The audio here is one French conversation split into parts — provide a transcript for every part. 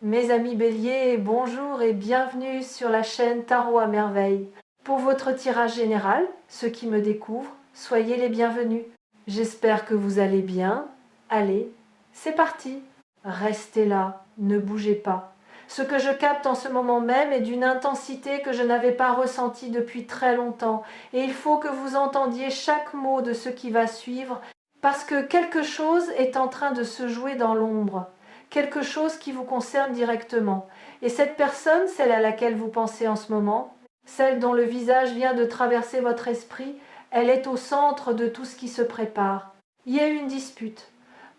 Mes amis béliers, bonjour et bienvenue sur la chaîne Tarot à merveille. Pour votre tirage général, ceux qui me découvrent, soyez les bienvenus. J'espère que vous allez bien. Allez, c'est parti. Restez là, ne bougez pas. Ce que je capte en ce moment même est d'une intensité que je n'avais pas ressentie depuis très longtemps, et il faut que vous entendiez chaque mot de ce qui va suivre, parce que quelque chose est en train de se jouer dans l'ombre. Quelque chose qui vous concerne directement. Et cette personne, celle à laquelle vous pensez en ce moment, celle dont le visage vient de traverser votre esprit, elle est au centre de tout ce qui se prépare. Il y a eu une dispute.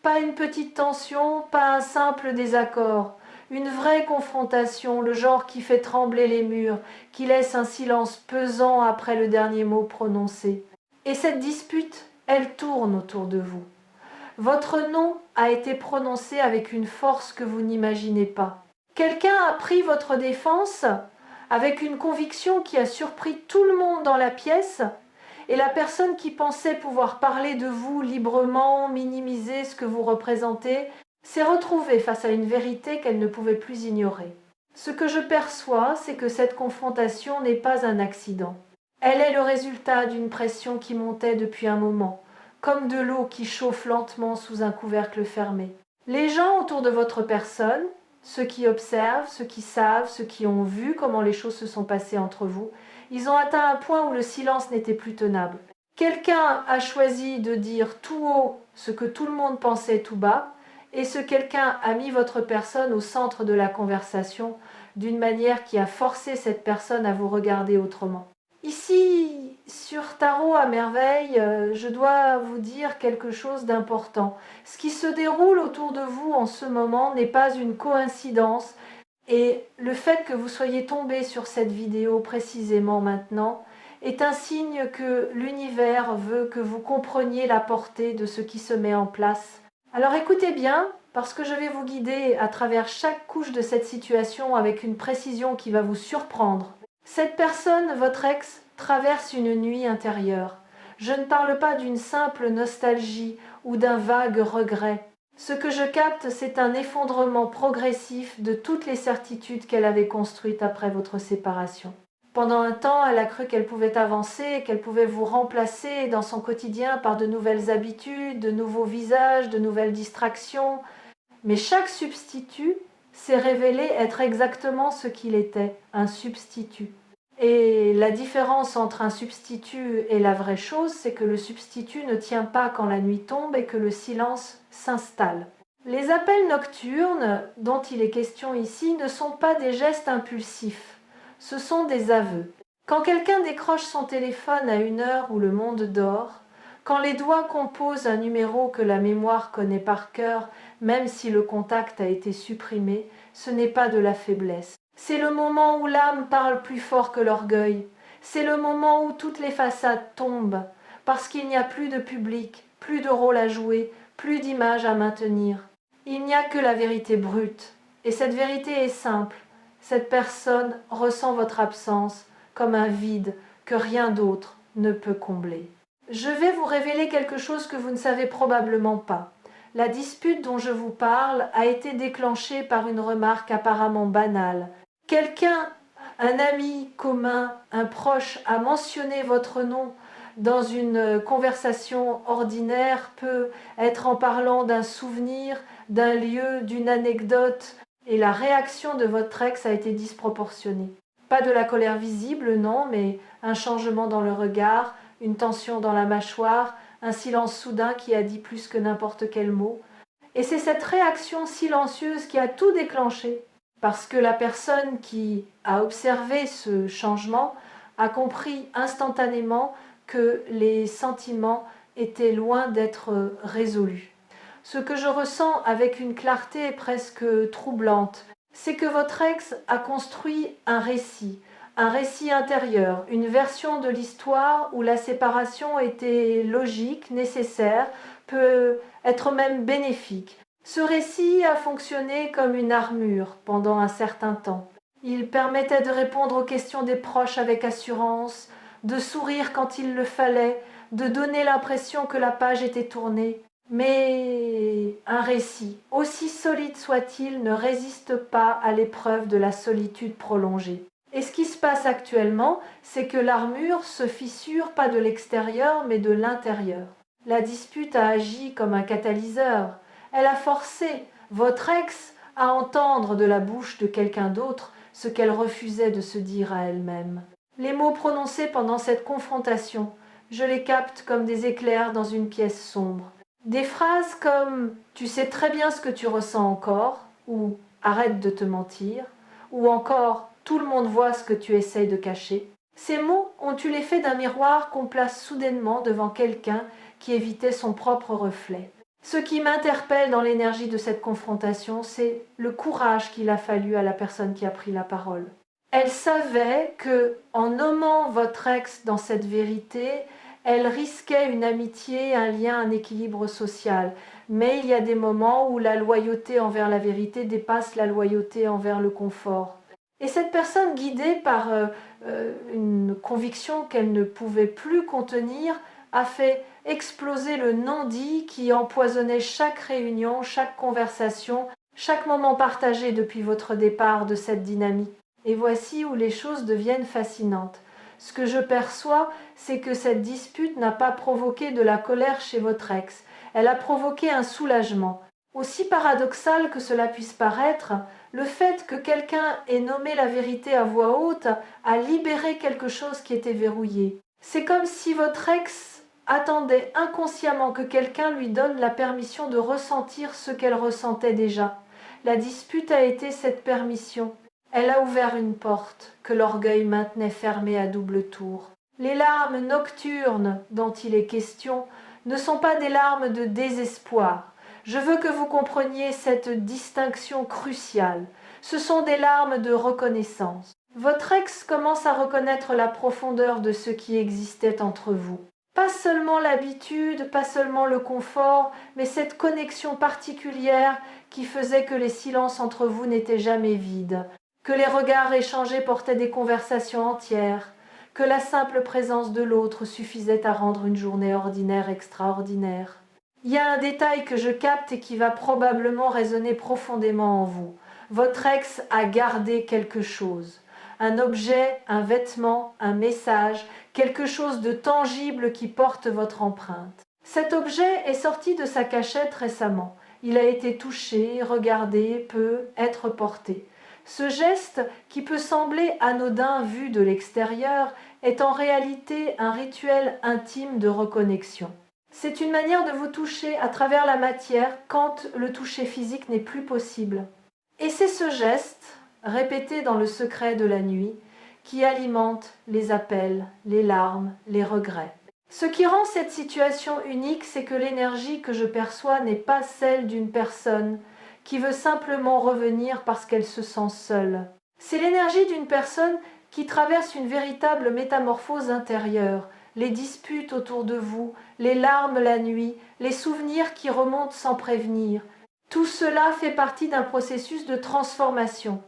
Pas une petite tension, pas un simple désaccord. Une vraie confrontation, le genre qui fait trembler les murs, qui laisse un silence pesant après le dernier mot prononcé. Et cette dispute, elle tourne autour de vous. Votre nom a été prononcé avec une force que vous n'imaginez pas. Quelqu'un a pris votre défense avec une conviction qui a surpris tout le monde dans la pièce, et la personne qui pensait pouvoir parler de vous librement, minimiser ce que vous représentez, s'est retrouvée face à une vérité qu'elle ne pouvait plus ignorer. Ce que je perçois, c'est que cette confrontation n'est pas un accident. Elle est le résultat d'une pression qui montait depuis un moment, comme de l'eau qui chauffe lentement sous un couvercle fermé. Les gens autour de votre personne, ceux qui observent, ceux qui savent, ceux qui ont vu comment les choses se sont passées entre vous, ils ont atteint un point où le silence n'était plus tenable. Quelqu'un a choisi de dire tout haut ce que tout le monde pensait tout bas, et ce quelqu'un a mis votre personne au centre de la conversation d'une manière qui a forcé cette personne à vous regarder autrement. Ici, sur Tarot à merveille, je dois vous dire quelque chose d'important. Ce qui se déroule autour de vous en ce moment n'est pas une coïncidence, et le fait que vous soyez tombé sur cette vidéo précisément maintenant est un signe que l'univers veut que vous compreniez la portée de ce qui se met en place. Alors écoutez bien, parce que je vais vous guider à travers chaque couche de cette situation avec une précision qui va vous surprendre. Cette personne, votre ex, traverse une nuit intérieure. Je ne parle pas d'une simple nostalgie ou d'un vague regret. Ce que je capte, c'est un effondrement progressif de toutes les certitudes qu'elle avait construites après votre séparation. Pendant un temps, elle a cru qu'elle pouvait avancer, qu'elle pouvait vous remplacer dans son quotidien par de nouvelles habitudes, de nouveaux visages, de nouvelles distractions. Mais chaque substitut s'est révélé être exactement ce qu'il était, un substitut. Et la différence entre un substitut et la vraie chose, c'est que le substitut ne tient pas quand la nuit tombe et que le silence s'installe. Les appels nocturnes dont il est question ici ne sont pas des gestes impulsifs, ce sont des aveux. Quand quelqu'un décroche son téléphone à une heure où le monde dort, quand les doigts composent un numéro que la mémoire connaît par cœur, même si le contact a été supprimé, ce n'est pas de la faiblesse. C'est le moment où l'âme parle plus fort que l'orgueil. C'est le moment où toutes les façades tombent, parce qu'il n'y a plus de public, plus de rôle à jouer, plus d'image à maintenir. Il n'y a que la vérité brute. Et cette vérité est simple. Cette personne ressent votre absence comme un vide que rien d'autre ne peut combler. Je vais vous révéler quelque chose que vous ne savez probablement pas. La dispute dont je vous parle a été déclenchée par une remarque apparemment banale. Quelqu'un, un ami commun, un proche, a mentionné votre nom dans une conversation ordinaire, peut être en parlant d'un souvenir, d'un lieu, d'une anecdote, et la réaction de votre ex a été disproportionnée. Pas de la colère visible, non, mais un changement dans le regard, une tension dans la mâchoire, un silence soudain qui a dit plus que n'importe quel mot. Et c'est cette réaction silencieuse qui a tout déclenché, parce que la personne qui a observé ce changement a compris instantanément que les sentiments étaient loin d'être résolus. Ce que je ressens avec une clarté presque troublante, c'est que votre ex a construit un récit intérieur, une version de l'histoire où la séparation était logique, nécessaire, peut être même bénéfique. Ce récit a fonctionné comme une armure pendant un certain temps. Il permettait de répondre aux questions des proches avec assurance, de sourire quand il le fallait, de donner l'impression que la page était tournée. Mais un récit, aussi solide soit-il, ne résiste pas à l'épreuve de la solitude prolongée. Et ce qui se passe actuellement, c'est que l'armure se fissure pas de l'extérieur, mais de l'intérieur. La dispute a agi comme un catalyseur. Elle a forcé votre ex à entendre de la bouche de quelqu'un d'autre ce qu'elle refusait de se dire à elle-même. Les mots prononcés pendant cette confrontation, je les capte comme des éclairs dans une pièce sombre. Des phrases comme « tu sais très bien ce que tu ressens encore » ou « arrête de te mentir » ou encore « tout le monde voit ce que tu essayes de cacher ». Ces mots ont eu l'effet d'un miroir qu'on place soudainement devant quelqu'un qui évitait son propre reflet. Ce qui m'interpelle dans l'énergie de cette confrontation, c'est le courage qu'il a fallu à la personne qui a pris la parole. Elle savait que, en nommant votre ex dans cette vérité, elle risquait une amitié, un lien, un équilibre social. Mais il y a des moments où la loyauté envers la vérité dépasse la loyauté envers le confort. Et cette personne, guidée par une conviction qu'elle ne pouvait plus contenir, a fait exploser le non-dit qui empoisonnait chaque réunion, chaque conversation, chaque moment partagé depuis votre départ de cette dynamique. Et voici où les choses deviennent fascinantes. Ce que je perçois, c'est que cette dispute n'a pas provoqué de la colère chez votre ex. Elle a provoqué un soulagement. Aussi paradoxal que cela puisse paraître, le fait que quelqu'un ait nommé la vérité à voix haute a libéré quelque chose qui était verrouillé. C'est comme si votre ex attendait inconsciemment que quelqu'un lui donne la permission de ressentir ce qu'elle ressentait déjà. La dispute a été cette permission. Elle a ouvert une porte que l'orgueil maintenait fermée à double tour. Les larmes nocturnes dont il est question ne sont pas des larmes de désespoir. Je veux que vous compreniez cette distinction cruciale. Ce sont des larmes de reconnaissance. Votre ex commence à reconnaître la profondeur de ce qui existait entre vous. Pas seulement l'habitude, pas seulement le confort, mais cette connexion particulière qui faisait que les silences entre vous n'étaient jamais vides, que les regards échangés portaient des conversations entières, que la simple présence de l'autre suffisait à rendre une journée ordinaire extraordinaire. Il y a un détail que je capte et qui va probablement résonner profondément en vous. Votre ex a gardé quelque chose. Un objet, un vêtement, un message, quelque chose de tangible qui porte votre empreinte. Cet objet est sorti de sa cachette récemment. Il a été touché, regardé, peut être porté. Ce geste, qui peut sembler anodin vu de l'extérieur, est en réalité un rituel intime de reconnexion. C'est une manière de vous toucher à travers la matière quand le toucher physique n'est plus possible. Et c'est ce geste, répété dans le secret de la nuit, qui alimente les appels, les larmes, les regrets. Ce qui rend cette situation unique, c'est que l'énergie que je perçois n'est pas celle d'une personne qui veut simplement revenir parce qu'elle se sent seule. C'est l'énergie d'une personne qui traverse une véritable métamorphose intérieure, les disputes autour de vous, les larmes la nuit, les souvenirs qui remontent sans prévenir. Tout cela fait partie d'un processus de transformation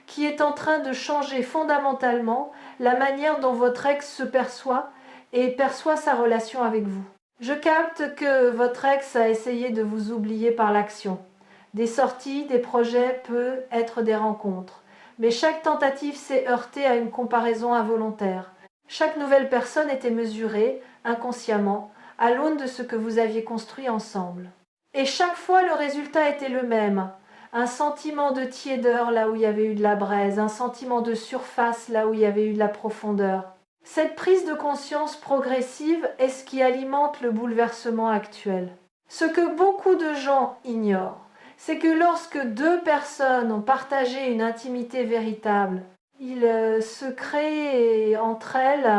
qui est en train de changer fondamentalement la manière dont votre ex se perçoit et perçoit sa relation avec vous. Je capte que votre ex a essayé de vous oublier par l'action. Des sorties, des projets peuvent être des rencontres. Mais chaque tentative s'est heurtée à une comparaison involontaire. Chaque nouvelle personne était mesurée, inconsciemment, à l'aune de ce que vous aviez construit ensemble. Et chaque fois, le résultat était le même. Un sentiment de tiédeur là où il y avait eu de la braise, un sentiment de surface là où il y avait eu de la profondeur. Cette prise de conscience progressive est ce qui alimente le bouleversement actuel. Ce que beaucoup de gens ignorent, c'est que lorsque deux personnes ont partagé une intimité véritable, il se crée entre elles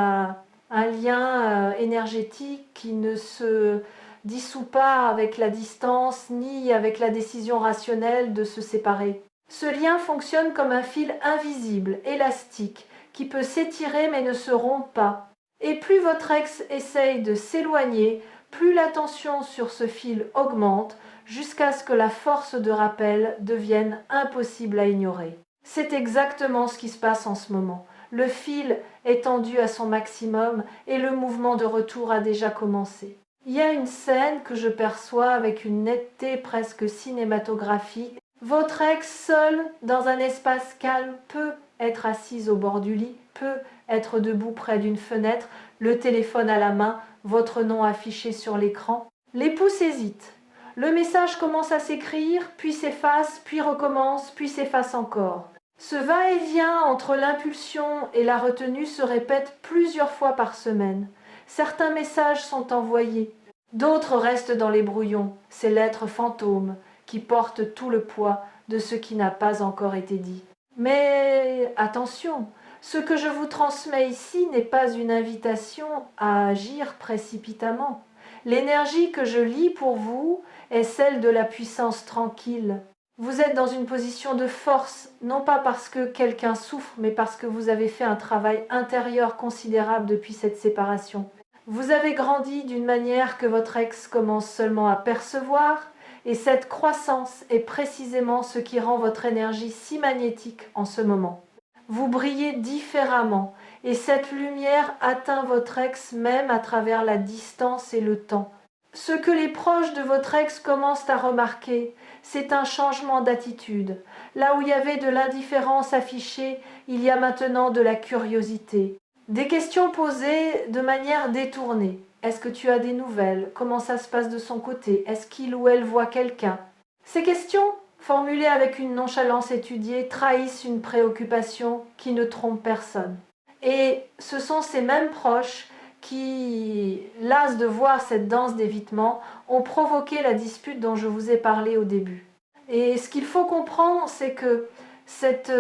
un lien énergétique qui ne se dissout pas avec la distance ni avec la décision rationnelle de se séparer. Ce lien fonctionne comme un fil invisible, élastique, qui peut s'étirer mais ne se rompt pas. Et plus votre ex essaye de s'éloigner, plus la tension sur ce fil augmente, jusqu'à ce que la force de rappel devienne impossible à ignorer. C'est exactement ce qui se passe en ce moment. Le fil est tendu à son maximum et le mouvement de retour a déjà commencé. Il y a une scène que je perçois avec une netteté presque cinématographique. Votre ex seul, dans un espace calme, peut être assise au bord du lit, peut être debout près d'une fenêtre, le téléphone à la main, votre nom affiché sur l'écran. L'époux hésite. Le message commence à s'écrire, puis s'efface, puis recommence, puis s'efface encore. Ce va-et-vient entre l'impulsion et la retenue se répète plusieurs fois par semaine. Certains messages sont envoyés, d'autres restent dans les brouillons, ces lettres fantômes qui portent tout le poids de ce qui n'a pas encore été dit. Mais attention, ce que je vous transmets ici n'est pas une invitation à agir précipitamment. L'énergie que je lis pour vous est celle de la puissance tranquille. Vous êtes dans une position de force, non pas parce que quelqu'un souffre, mais parce que vous avez fait un travail intérieur considérable depuis cette séparation. Vous avez grandi d'une manière que votre ex commence seulement à percevoir, et cette croissance est précisément ce qui rend votre énergie si magnétique en ce moment. Vous brillez différemment, et cette lumière atteint votre ex même à travers la distance et le temps. Ce que les proches de votre ex commencent à remarquer, c'est un changement d'attitude. Là où il y avait de l'indifférence affichée, il y a maintenant de la curiosité. Des questions posées de manière détournée. Est-ce que tu as des nouvelles? Comment ça se passe de son côté? Est-ce qu'il ou elle voit quelqu'un? Ces questions, formulées avec une nonchalance étudiée, trahissent une préoccupation qui ne trompe personne. Et ce sont ces mêmes proches qui, las de voir cette danse d'évitement, ont provoqué la dispute dont je vous ai parlé au début. Et ce qu'il faut comprendre, c'est que cette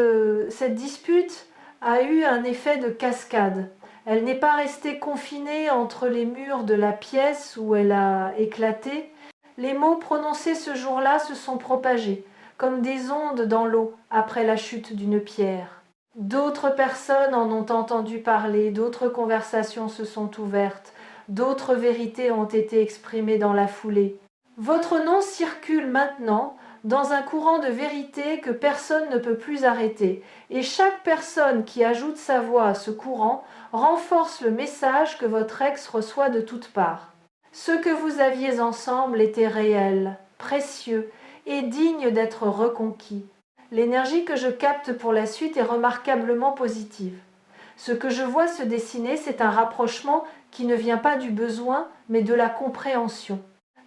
dispute a eu un effet de cascade. Elle n'est pas restée confinée entre les murs de la pièce où elle a éclaté. Les mots prononcés ce jour-là se sont propagés, comme des ondes dans l'eau après la chute d'une pierre. D'autres personnes en ont entendu parler, d'autres conversations se sont ouvertes, d'autres vérités ont été exprimées dans la foulée. Votre nom circule maintenant dans un courant de vérité que personne ne peut plus arrêter, et chaque personne qui ajoute sa voix à ce courant renforce le message que votre ex reçoit de toutes parts. Ce que vous aviez ensemble était réel, précieux et digne d'être reconquis. L'énergie que je capte pour la suite est remarquablement positive. Ce que je vois se dessiner, c'est un rapprochement qui ne vient pas du besoin, mais de la compréhension.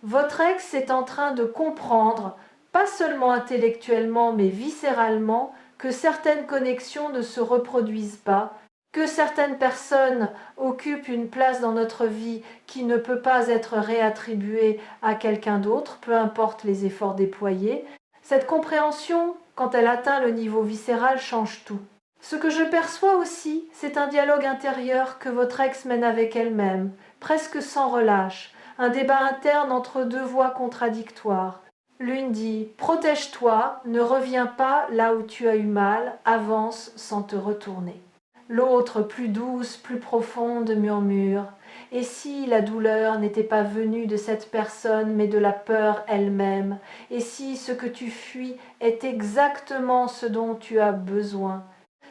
Votre ex est en train de comprendre, pas seulement intellectuellement, mais viscéralement, que certaines connexions ne se reproduisent pas, que certaines personnes occupent une place dans notre vie qui ne peut pas être réattribuée à quelqu'un d'autre, peu importe les efforts déployés. Cette compréhension, quand elle atteint le niveau viscéral, change tout. Ce que je perçois aussi, c'est un dialogue intérieur que votre ex mène avec elle-même, presque sans relâche, un débat interne entre deux voix contradictoires. L'une dit « Protège-toi, ne reviens pas là où tu as eu mal, avance sans te retourner ». L'autre, plus douce, plus profonde, murmure « Et si la douleur n'était pas venue de cette personne, mais de la peur elle-même? Et si ce que tu fuis est exactement ce dont tu as besoin ?»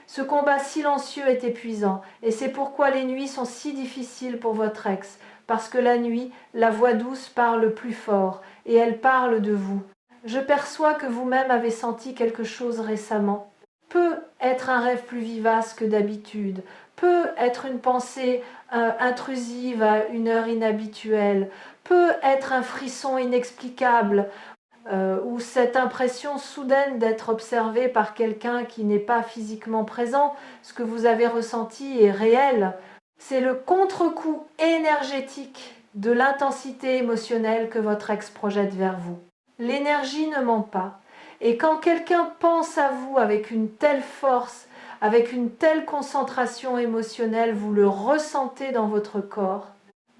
Ce combat silencieux est épuisant, et c'est pourquoi les nuits sont si difficiles pour votre ex, parce que la nuit, la voix douce parle plus fort, et elle parle de vous. Je perçois que vous-même avez senti quelque chose récemment. Peut être un rêve plus vivace que d'habitude, peut être une pensée intrusive à une heure inhabituelle, peut être un frisson inexplicable, ou cette impression soudaine d'être observé par quelqu'un qui n'est pas physiquement présent. Ce que vous avez ressenti est réel. C'est le contre-coup énergétique de l'intensité émotionnelle que votre ex projette vers vous. L'énergie ne ment pas. Et quand quelqu'un pense à vous avec une telle force, avec une telle concentration émotionnelle, vous le ressentez dans votre corps,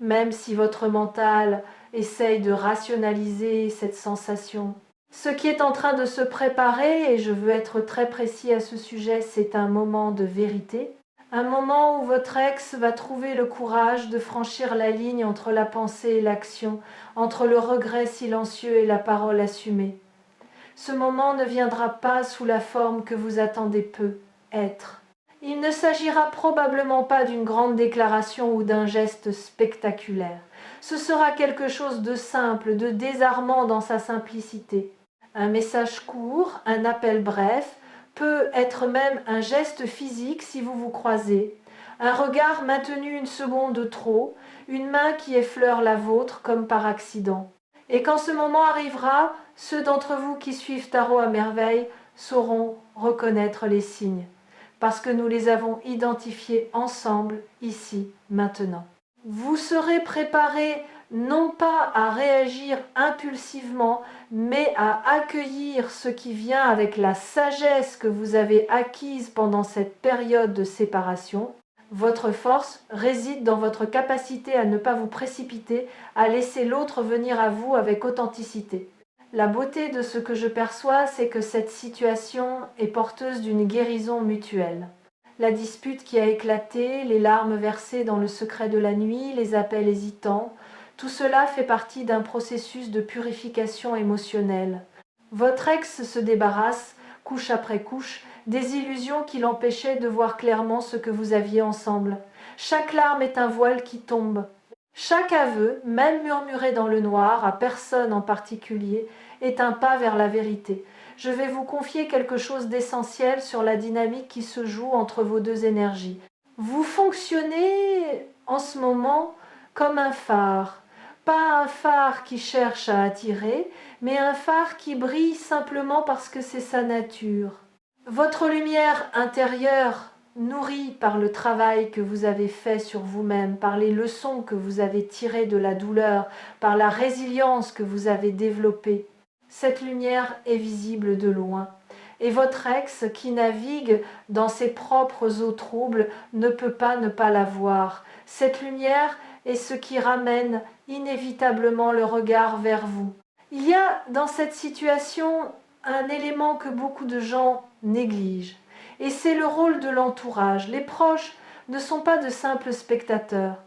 même si votre mental essaye de rationaliser cette sensation. Ce qui est en train de se préparer, et je veux être très précis à ce sujet, c'est un moment de vérité, un moment où votre ex va trouver le courage de franchir la ligne entre la pensée et l'action, entre le regret silencieux et la parole assumée. Ce moment ne viendra pas sous la forme que vous attendez peu, être. Il ne s'agira probablement pas d'une grande déclaration ou d'un geste spectaculaire. Ce sera quelque chose de simple, de désarmant dans sa simplicité. Un message court, un appel bref, peut être même un geste physique si vous vous croisez, un regard maintenu une seconde de trop, une main qui effleure la vôtre comme par accident. Et quand ce moment arrivera, ceux d'entre vous qui suivent Tarot à merveille sauront reconnaître les signes, parce que nous les avons identifiés ensemble, ici, maintenant. Vous serez préparés non pas à réagir impulsivement, mais à accueillir ce qui vient avec la sagesse que vous avez acquise pendant cette période de séparation. Votre force réside dans votre capacité à ne pas vous précipiter, à laisser l'autre venir à vous avec authenticité. La beauté de ce que je perçois, c'est que cette situation est porteuse d'une guérison mutuelle. La dispute qui a éclaté, les larmes versées dans le secret de la nuit, les appels hésitants, tout cela fait partie d'un processus de purification émotionnelle. Votre ex se débarrasse, couche après couche, des illusions qui l'empêchaient de voir clairement ce que vous aviez ensemble. Chaque larme est un voile qui tombe. Chaque aveu, même murmuré dans le noir, à personne en particulier, est un pas vers la vérité. Je vais vous confier quelque chose d'essentiel sur la dynamique qui se joue entre vos deux énergies. Vous fonctionnez en ce moment comme un phare. Pas un phare qui cherche à attirer, mais un phare qui brille simplement parce que c'est sa nature. Votre lumière intérieure, nourrie par le travail que vous avez fait sur vous-même, par les leçons que vous avez tirées de la douleur, par la résilience que vous avez développée, cette lumière est visible de loin. Et votre ex, qui navigue dans ses propres eaux troubles, ne peut pas ne pas la voir. Cette lumière est ce qui ramène inévitablement le regard vers vous. Il y a dans cette situation un élément que beaucoup de gens négligent, et c'est le rôle de l'entourage. Les proches ne sont pas de simples spectateurs,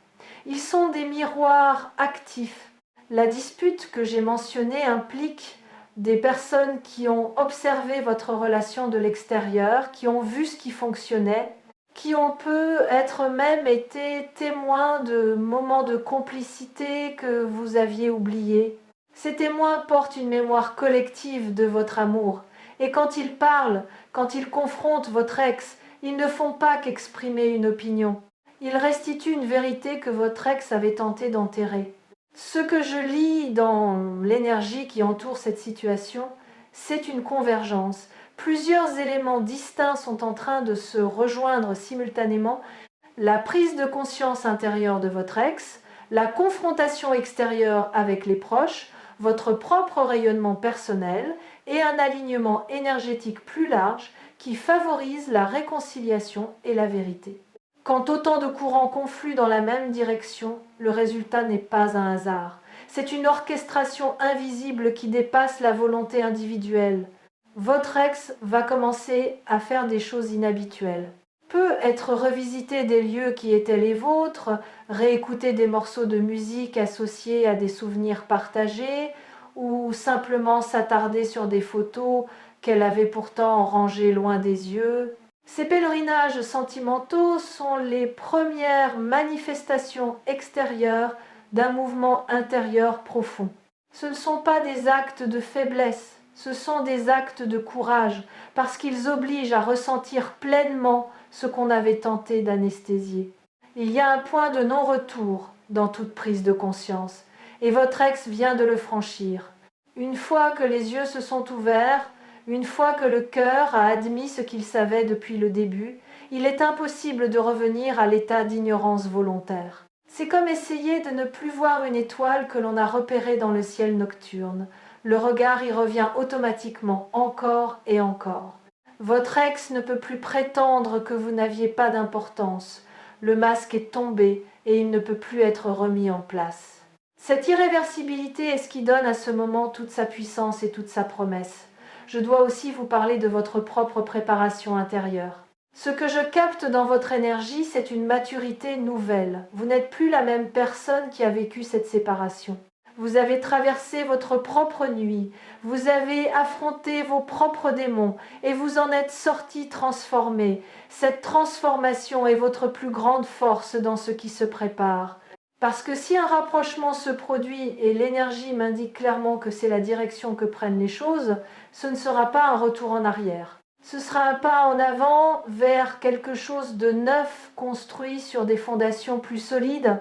ils sont des miroirs actifs. La dispute que j'ai mentionnée implique des personnes qui ont observé votre relation de l'extérieur, qui ont vu ce qui fonctionnait, qui ont peut-être même été témoins de moments de complicité que vous aviez oubliés. Ces témoins portent une mémoire collective de votre amour. Et quand ils parlent, quand ils confrontent votre ex, ils ne font pas qu'exprimer une opinion. Ils restituent une vérité que votre ex avait tenté d'enterrer. Ce que je lis dans l'énergie qui entoure cette situation, c'est une convergence. Plusieurs éléments distincts sont en train de se rejoindre simultanément. La prise de conscience intérieure de votre ex, la confrontation extérieure avec les proches, votre propre rayonnement personnel et un alignement énergétique plus large qui favorise la réconciliation et la vérité. Quand autant de courants confluent dans la même direction, le résultat n'est pas un hasard. C'est une orchestration invisible qui dépasse la volonté individuelle. Votre ex va commencer à faire des choses inhabituelles. Peut être revisiter des lieux qui étaient les vôtres, réécouter des morceaux de musique associés à des souvenirs partagés, ou simplement s'attarder sur des photos qu'elle avait pourtant rangées loin des yeux. Ces pèlerinages sentimentaux sont les premières manifestations extérieures d'un mouvement intérieur profond. Ce ne sont pas des actes de faiblesse, ce sont des actes de courage, parce qu'ils obligent à ressentir pleinement ce qu'on avait tenté d'anesthésier. Il y a un point de non-retour dans toute prise de conscience, et votre ex vient de le franchir. Une fois que les yeux se sont ouverts, une fois que le cœur a admis ce qu'il savait depuis le début, il est impossible de revenir à l'état d'ignorance volontaire. C'est comme essayer de ne plus voir une étoile que l'on a repérée dans le ciel nocturne. Le regard y revient automatiquement, encore et encore. Votre ex ne peut plus prétendre que vous n'aviez pas d'importance. Le masque est tombé et il ne peut plus être remis en place. Cette irréversibilité est ce qui donne à ce moment toute sa puissance et toute sa promesse. Je dois aussi vous parler de votre propre préparation intérieure. Ce que je capte dans votre énergie, c'est une maturité nouvelle. Vous n'êtes plus la même personne qui a vécu cette séparation. Vous avez traversé votre propre nuit, vous avez affronté vos propres démons et vous en êtes sorti transformé. Cette transformation est votre plus grande force dans ce qui se prépare. Parce que si un rapprochement se produit et l'énergie m'indique clairement que c'est la direction que prennent les choses, ce ne sera pas un retour en arrière. Ce sera un pas en avant vers quelque chose de neuf, construit sur des fondations plus solides.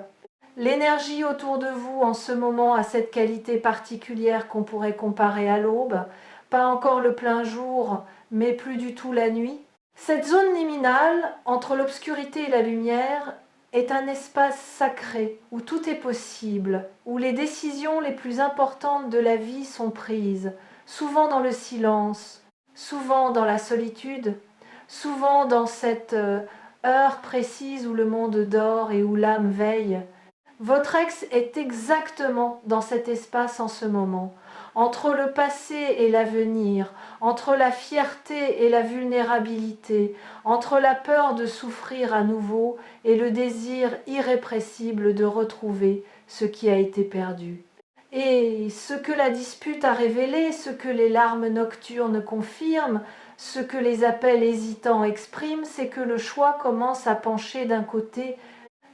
L'énergie autour de vous en ce moment a cette qualité particulière qu'on pourrait comparer à l'aube, pas encore le plein jour, mais plus du tout la nuit. Cette zone liminale, entre l'obscurité et la lumière, est un espace sacré où tout est possible, où les décisions les plus importantes de la vie sont prises, souvent dans le silence, souvent dans la solitude, souvent dans cette heure précise où le monde dort et où l'âme veille. Votre ex est exactement dans cet espace en ce moment, entre le passé et l'avenir, entre la fierté et la vulnérabilité, entre la peur de souffrir à nouveau et le désir irrépressible de retrouver ce qui a été perdu. Et ce que la dispute a révélé, ce que les larmes nocturnes confirment, ce que les appels hésitants expriment, c'est que le choix commence à pencher d'un côté,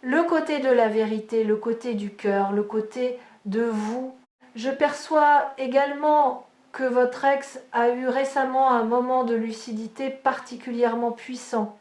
le côté de la vérité, le côté du cœur, le côté de vous. Je perçois également que votre ex a eu récemment un moment de lucidité particulièrement puissant.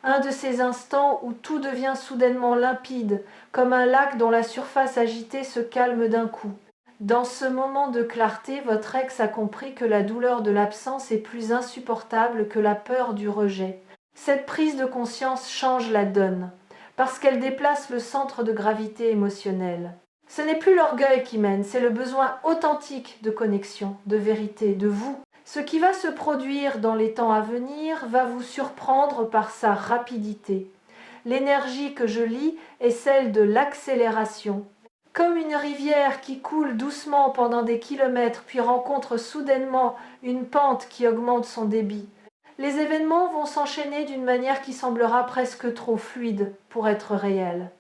Un de ces instants où tout devient soudainement limpide, comme un lac dont la surface agitée se calme d'un coup. Dans ce moment de clarté, votre ex a compris que la douleur de l'absence est plus insupportable que la peur du rejet. Cette prise de conscience change la donne, parce qu'elle déplace le centre de gravité émotionnel. Ce n'est plus l'orgueil qui mène, c'est le besoin authentique de connexion, de vérité, de vous. Ce qui va se produire dans les temps à venir va vous surprendre par sa rapidité. L'énergie que je lis est celle de l'accélération. Comme une rivière qui coule doucement pendant des kilomètres puis rencontre soudainement une pente qui augmente son débit. Les événements vont s'enchaîner d'une manière qui semblera presque trop fluide pour être réelle.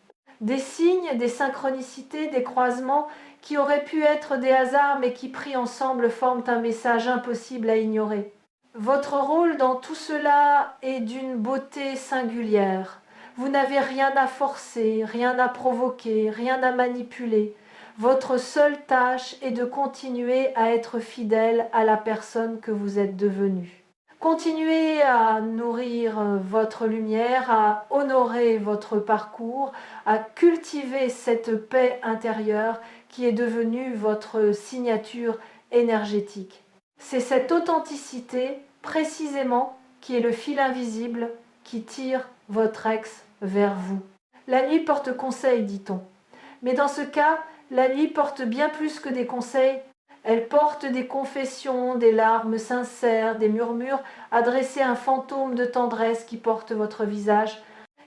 Des signes, des synchronicités, des croisements qui auraient pu être des hasards mais qui pris ensemble forment un message impossible à ignorer. Votre rôle dans tout cela est d'une beauté singulière. Vous n'avez rien à forcer, rien à provoquer, rien à manipuler. Votre seule tâche est de continuer à être fidèle à la personne que vous êtes devenue. Continuez à nourrir votre lumière, à honorer votre parcours, à cultiver cette paix intérieure qui est devenue votre signature énergétique. C'est cette authenticité, précisément, qui est le fil invisible qui tire votre ex vers vous. La nuit porte conseil, dit-on. Mais dans ce cas, la nuit porte bien plus que des conseils. Elle porte des confessions, des larmes sincères, des murmures adressés à un fantôme de tendresse qui porte votre visage.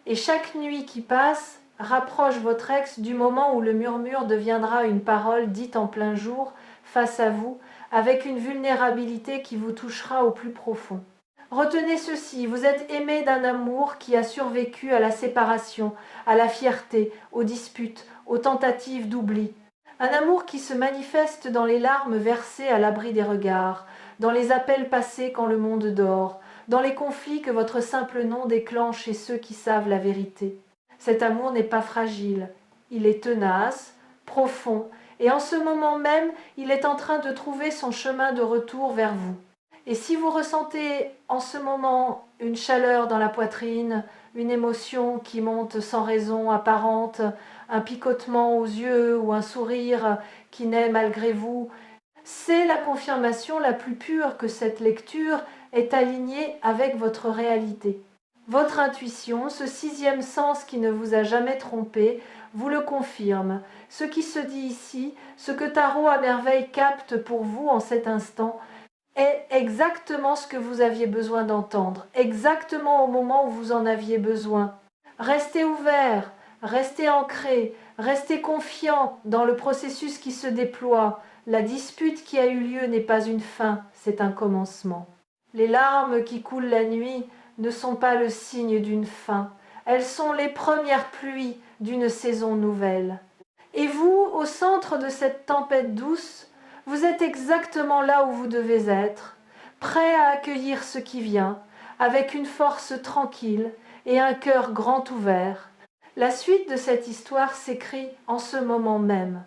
Et chaque nuit qui passe rapproche votre ex du moment où le murmure deviendra une parole dite en plein jour, face à vous, avec une vulnérabilité qui vous touchera au plus profond. Retenez ceci, vous êtes aimé d'un amour qui a survécu à la séparation, à la fierté, aux disputes, aux tentatives d'oubli. Un amour qui se manifeste dans les larmes versées à l'abri des regards, dans les appels passés quand le monde dort, dans les conflits que votre simple nom déclenche chez ceux qui savent la vérité. Cet amour n'est pas fragile, il est tenace, profond, et en ce moment même, il est en train de trouver son chemin de retour vers vous. Et si vous ressentez en ce moment une chaleur dans la poitrine, une émotion qui monte sans raison apparente, un picotement aux yeux ou un sourire qui naît malgré vous, c'est la confirmation la plus pure que cette lecture est alignée avec votre réalité. Votre intuition, ce sixième sens qui ne vous a jamais trompé, vous le confirme. Ce qui se dit ici, ce que Tarot à merveille capte pour vous en cet instant, est exactement ce que vous aviez besoin d'entendre, exactement au moment où vous en aviez besoin. Restez ouvert, restez ancré, restez confiant dans le processus qui se déploie. La dispute qui a eu lieu n'est pas une fin, c'est un commencement. Les larmes qui coulent la nuit ne sont pas le signe d'une fin, elles sont les premières pluies d'une saison nouvelle. Et vous, au centre de cette tempête douce, vous êtes exactement là où vous devez être, prêt à accueillir ce qui vient, avec une force tranquille et un cœur grand ouvert. La suite de cette histoire s'écrit en ce moment même,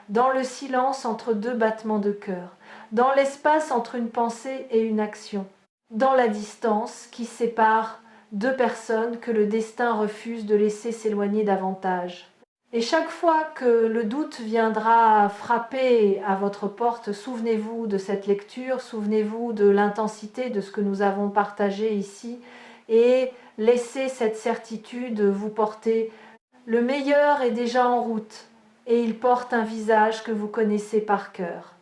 dans le silence entre deux battements de cœur, dans l'espace entre une pensée et une action, dans la distance qui sépare deux personnes que le destin refuse de laisser s'éloigner davantage. Et chaque fois que le doute viendra frapper à votre porte, souvenez-vous de cette lecture, souvenez-vous de l'intensité de ce que nous avons partagé ici et laissez cette certitude vous porter. Le meilleur est déjà en route et il porte un visage que vous connaissez par cœur.